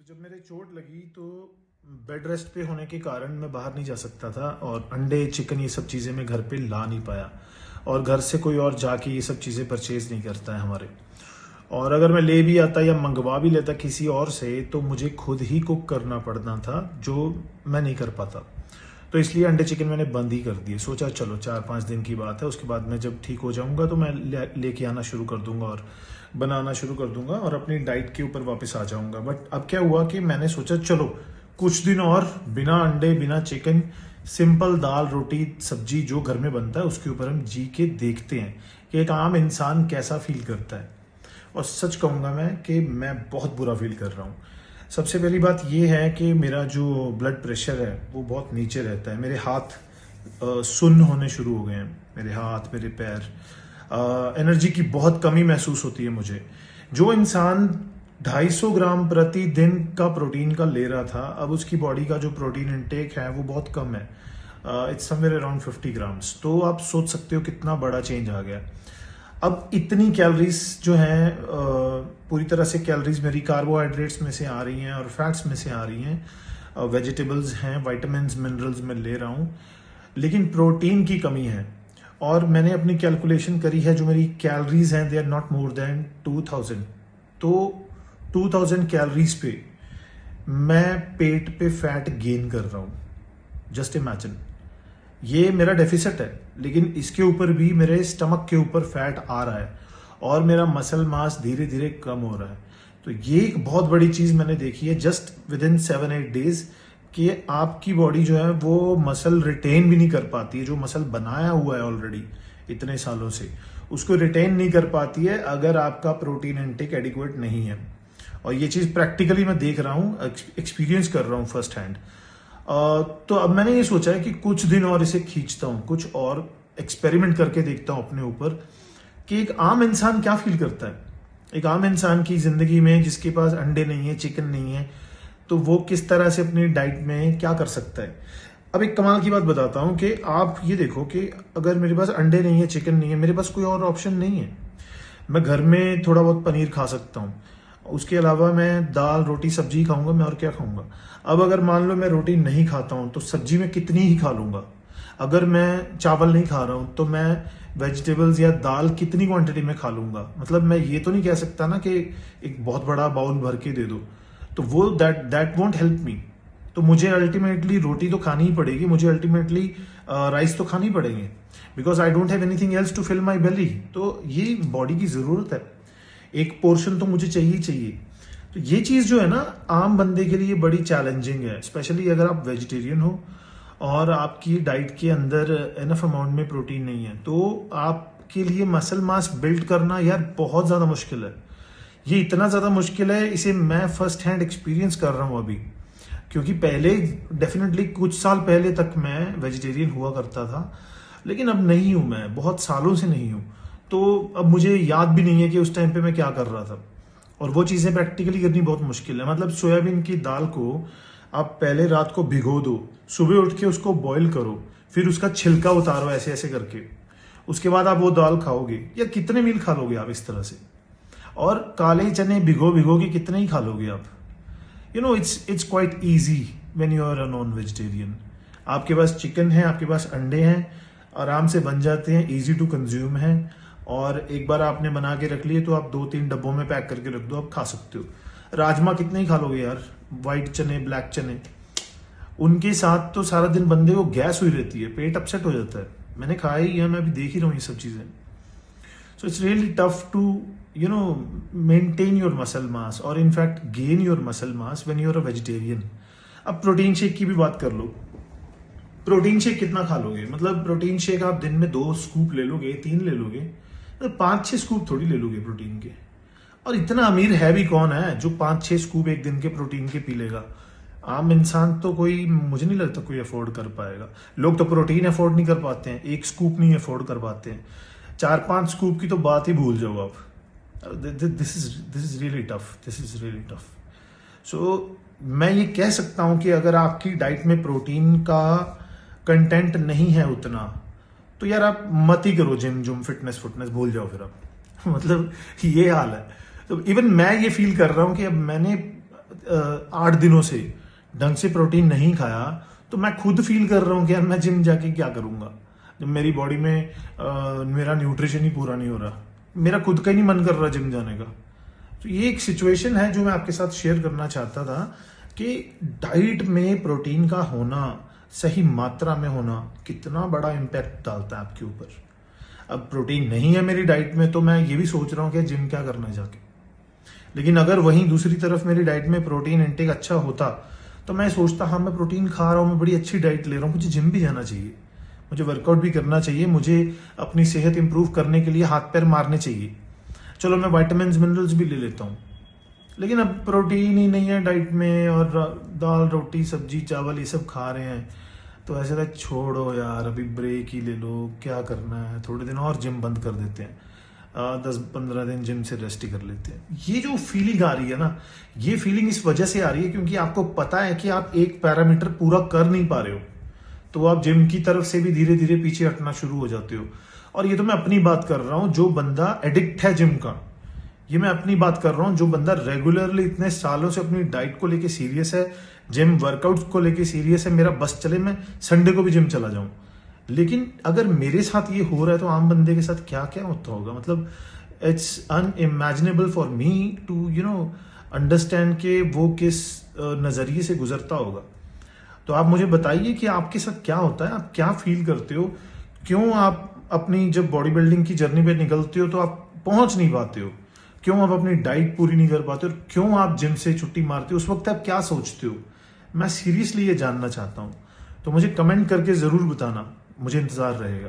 जब मेरे चोट लगी तो बेड रेस्ट पे होने के कारण मैं बाहर नहीं जा सकता था और अंडे चिकन ये सब चीज़ें मैं घर पे ला नहीं पाया। और घर से कोई और जाके ये सब चीज़ें परचेज नहीं करता है हमारे। और अगर मैं ले भी आता या मंगवा भी लेता किसी और से तो मुझे खुद ही कुक करना पड़ना था, जो मैं नहीं कर पाता। तो इसलिए अंडे चिकन मैंने बंद ही कर दिए। सोचा चलो 4-5 दिन की बात है, उसके बाद मैं जब ठीक हो जाऊंगा तो मैं लेके आना शुरू कर दूंगा और बनाना शुरू कर दूंगा और अपनी डाइट के ऊपर वापस आ जाऊंगा। बट अब क्या हुआ कि मैंने सोचा चलो कुछ दिन और बिना अंडे बिना चिकन सिंपल दाल रोटी सब्जी जो घर में बनता है उसके ऊपर हम जी के देखते हैं कि एक आम इंसान कैसा फील करता है। और सच कहूंगा मैं कि मैं बहुत बुरा फील कर रहा हूँ। सबसे पहली बात यह है कि मेरा जो ब्लड प्रेशर है वो बहुत नीचे रहता है। मेरे हाथ सुन्न होने शुरू हो गए हैं, मेरे हाथ मेरे पैर, एनर्जी की बहुत कमी महसूस होती है मुझे। जो इंसान 250 ग्राम प्रतिदिन का प्रोटीन का ले रहा था, अब उसकी बॉडी का जो प्रोटीन इंटेक है वो बहुत कम है। It's somewhere around 50 grams. तो आप सोच सकते हो कितना बड़ा चेंज आ गया। अब इतनी कैलोरीज जो हैं, पूरी तरह से कैलोरीज मेरी कार्बोहाइड्रेट्स में से आ रही हैं और फैट्स में से आ रही हैं। वेजिटेबल्स हैं, विटामिन्स मिनरल्स मैं ले रहा हूँ, लेकिन प्रोटीन की कमी है। और मैंने अपनी कैलकुलेशन करी है, जो मेरी कैलोरीज हैं they are not more than 2000। तो 2000 कैलोरीज पे मैं पेट पे फैट गेन कर रहा हूँ। जस्ट इमेजिन, ये मेरा डेफिसिट है, लेकिन इसके ऊपर भी मेरे स्टमक के ऊपर फैट आ रहा है और मेरा मसल मास धीरे धीरे कम हो रहा है। तो ये एक बहुत बड़ी चीज मैंने देखी है जस्ट विद इन 7-8 डेज कि आपकी बॉडी जो है वो मसल रिटेन भी नहीं कर पाती है। जो मसल बनाया हुआ है ऑलरेडी इतने सालों से, उसको रिटेन नहीं कर पाती है अगर आपका प्रोटीन इनटेक एडिक्वेट नहीं है। और ये चीज प्रैक्टिकली मैं देख रहा हूँ, एक्सपीरियंस कर रहा हूँ फर्स्ट हैंड। तो अब मैंने ये सोचा है कि कुछ दिन और इसे खींचता हूँ, कुछ और एक्सपेरिमेंट करके देखता हूँ अपने ऊपर कि एक आम इंसान क्या फील करता है। एक आम इंसान की जिंदगी में जिसके पास अंडे नहीं है, चिकन नहीं है, तो वो किस तरह से अपनी डाइट में क्या कर सकता है। अब एक कमाल की बात बताता हूँ कि आप ये देखो कि अगर मेरे पास अंडे नहीं है, चिकन नहीं है, मेरे पास कोई और ऑप्शन नहीं है। मैं घर में थोड़ा बहुत पनीर खा सकता हूँ, उसके अलावा मैं दाल रोटी सब्जी खाऊंगा, मैं और क्या खाऊंगा। अब अगर मान लो मैं रोटी नहीं खाता हूँ तो सब्जी में कितनी ही खा लूंगा। अगर मैं चावल नहीं खा रहा हूँ तो मैं वेजिटेबल्स या दाल कितनी क्वांटिटी में खा लूंगा। मतलब मैं ये तो नहीं कह सकता ना कि एक बहुत बड़ा बाउल भर के दे दो, तो वो दैट वोंट हेल्प मी। तो मुझे अल्टीमेटली रोटी तो खानी ही पड़ेगी, मुझे अल्टीमेटली राइस तो खानी पड़ेंगे, because I don't have anything else to fill my belly. तो ये बॉडी की जरूरत है, एक पोर्शन तो मुझे चाहिए चाहिए। तो ये चीज जो है ना, आम बंदे के लिए बड़ी चैलेंजिंग है, स्पेशली अगर आप वेजिटेरियन हो और आपकी डाइट के अंदर एनफ अमाउंट में प्रोटीन नहीं है, तो आपके लिए मसल मास बिल्ड करना यार बहुत ज्यादा मुश्किल है। ये इतना ज्यादा मुश्किल है, इसे मैं फर्स्ट हैंड एक्सपीरियंस कर रहा हूं अभी। क्योंकि पहले डेफिनेटली कुछ साल पहले तक मैं वेजिटेरियन हुआ करता था, लेकिन अब नहीं हूं, मैं बहुत सालों से नहीं हूं। तो अब मुझे याद भी नहीं है कि उस टाइम पे मैं क्या कर रहा था। और वो चीजें प्रैक्टिकली करनी बहुत मुश्किल है। मतलब सोयाबीन की दाल को आप पहले रात को भिगो दो, सुबह उठ के उसको बॉईल करो, फिर उसका छिलका उतारो ऐसे ऐसे करके, उसके बाद आप वो दाल खाओगे। या कितने मील खा लोगे आप इस तरह से। और काले चने भिगो भिगो के कितने ही खा लोगे आप। You know, it's quite easy when you are a non vegetarian. आपके पास चिकन है, आपके पास अंडे हैं, आराम से बन जाते हैं, इजी टू कंज्यूम है। और एक बार आपने बना के रख लिए तो आप 2-3 डब्बों में पैक करके रख दो, आप खा सकते हो। राजमा कितने ही खा लोगे यार, व्हाइट चने ब्लैक चने, उनके साथ तो सारा दिन बंदे को गैस हुई रहती है, पेट अपसेट हो जाता है। मैंने खाया ही है, मैं अभी देख ही रहा हूँ ये सब चीजें। So it's really tough to maintain your muscle mass और in fact gain your muscle mass when you are a vegetarian. अब प्रोटीन शेक की भी बात कर लो। प्रोटीन शेक कितना खा लोगे। मतलब प्रोटीन शेक आप दिन में 2 स्कूप ले लोगे, 3 ले लोगे, तो 5-6 स्कूप थोड़ी ले लोगे प्रोटीन के। और इतना अमीर है भी कौन है जो 5-6 स्कूप एक दिन के प्रोटीन के पी लेगा। आम इंसान तो कोई, मुझे नहीं लगता कोई अफोर्ड कर पाएगा। लोग तो प्रोटीन अफोर्ड नहीं कर पाते हैं, 1 स्कूप नहीं अफोर्ड कर पाते हैं, 4-5 स्कूप की तो बात ही भूल जाओ आप। This is really tough, this is really tough. So मैं ये कह सकता हूं कि अगर आपकी डाइट में प्रोटीन का कंटेंट नहीं है उतना, तो यार आप मत ही करो जिम फिटनेस भूल जाओ फिर आप। मतलब ये हाल है। तो इवन मैं ये फील कर रहा हूं कि अब मैंने 8 दिनों से ढंग से प्रोटीन नहीं खाया, तो मैं खुद फील कर रहा हूँ कि यार मैं जिम जाके क्या करूंगा जब मेरी बॉडी में मेरा न्यूट्रिशन ही पूरा नहीं हो रहा, मेरा खुद का ही नहीं मन कर रहा जिम जाने का। तो ये एक सिचुएशन है जो मैं आपके साथ शेयर करना चाहता था कि डाइट में प्रोटीन का होना, सही मात्रा में होना कितना बड़ा इम्पैक्ट डालता है आपके ऊपर। अब प्रोटीन नहीं है मेरी डाइट में तो मैं ये भी सोच रहा हूँ कि जिम क्या करना है जाके, लेकिन अगर वहीं दूसरी तरफ मेरी डाइट में प्रोटीन इंटेक अच्छा होता तो मैं सोचता हाँ मैं प्रोटीन खा रहा हूँ, मैं बड़ी अच्छी डाइट ले रहा हूँ, मुझे जिम भी जाना चाहिए, मुझे वर्कआउट भी करना चाहिए, मुझे अपनी सेहत इंप्रूव करने के लिए हाथ पैर मारने चाहिए, चलो मैं विटामिन्स मिनरल्स भी ले लेता हूँ। लेकिन अब प्रोटीन ही नहीं है डाइट में और दाल रोटी सब्जी चावल ये सब खा रहे हैं, तो ऐसे लगता छोड़ो यार अभी ब्रेक ही ले लो, क्या करना है, थोड़े दिन और जिम बंद कर देते हैं, 10-15 दिन जिम से रेस्ट ही कर लेते हैं। ये जो फीलिंग आ रही है ना, ये फीलिंग इस वजह से आ रही है क्योंकि आपको पता है कि आप एक पैरामीटर पूरा कर नहीं पा रहे हो, तो आप जिम की तरफ से भी धीरे धीरे पीछे हटना शुरू हो जाते हो। और ये तो मैं अपनी बात कर रहा हूं, जो बंदा एडिक्ट है जिम का, ये मैं अपनी बात कर रहा हूं, जो बंदा रेगुलरली इतने सालों से अपनी डाइट को लेके सीरियस है, जिम वर्कआउट को लेके सीरियस है, मेरा बस चले मैं संडे को भी जिम चला जाऊं। लेकिन अगर मेरे साथ ये हो रहा है तो आम बंदे के साथ क्या क्या होता होगा, मतलब it's unimaginable for me to understand कि वो किस नजरिए से गुजरता होगा। तो आप मुझे बताइए कि आपके साथ क्या होता है, आप क्या फील करते हो, क्यों आप अपनी जब बॉडी बिल्डिंग की जर्नी पे निकलते हो तो आप पहुंच नहीं पाते हो, क्यों आप अपनी डाइट पूरी नहीं कर पाते हो, क्यों आप जिम से छुट्टी मारते हो, उस वक्त आप क्या सोचते हो, मैं सीरियसली ये जानना चाहता हूं। तो मुझे कमेंट करके जरूर बताना, मुझे इंतजार रहेगा।